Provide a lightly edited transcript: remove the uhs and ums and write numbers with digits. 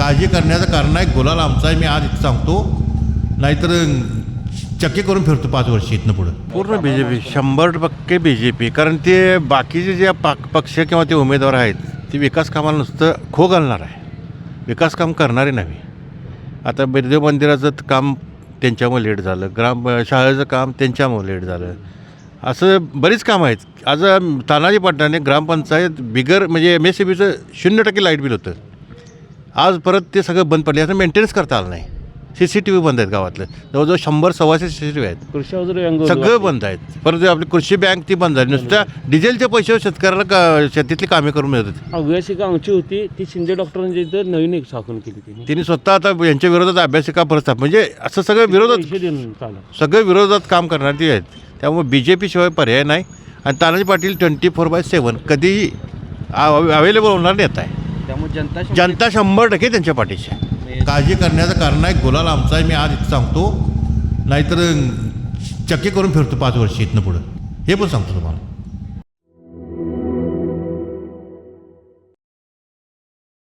काळजी करण्याचं कारण आहे गुलाल आमचा आहे, मी आज इथं सांगतो, नाहीतर चक्की करून फिरतो 5 वर्ष इथनं पुढं. पूर्ण BJP 100% BJP. कारण ते बाकीचे जे पक्ष किंवा ते उमेदवार आहेत ते विकास कामाला नुसतं खो घालणार आहे, विकास काम करणारे नव्हे. आता बिरदेव मंदिराचं काम त्यांच्यामुळे लेट झालं, शाळेचं काम त्यांच्यामुळे लेट झालं, असं बरीच कामं आहेत. आज तानाजी पाटलाने ग्रामपंचायत बिगर म्हणजे MSCBचं 0% लाईट बिल होतं, आज परत ते सगळं बंद पडले, असं मेंटेनन्स करता आलं नाही. CCTV बंद आहेत गावातलं, जवळजवळ 100-125 CCTV आहेत, कृषी वगैरे सगळं बंद आहेत. परत आपली कृषी बँक ती बंद झाली, नुसत्या डिझेलच्या पैशावर शेतकऱ्याला शेतीतली कामे करून मिळत होती. अभ्यासिका आमची होती ती शिंदे डॉक्टरांची इथं नवीन एक स्थापन केली तिने स्वतः आता यांच्या विरोधात अभ्यासिका परत म्हणजे असं सगळं विरोधात सगळं विरोधात काम करणारे ती आहेत. त्यामुळे BJP शिवाय पर्याय नाही. आणि तानाजी पाटील 24/7 कधीही अवेलेबल होणार नेता आहे. त्यामुळे जनता 100% त्यांच्या पाठीशी आहे. काळजी करण्याचं कारण आहे गुलाल आमचा आहे, मी आज इथं सांगतो, नाहीतर चक्की करून फिरतो 5 वर्ष इथनं पुढं, हे पण सांगतो तुम्हाला.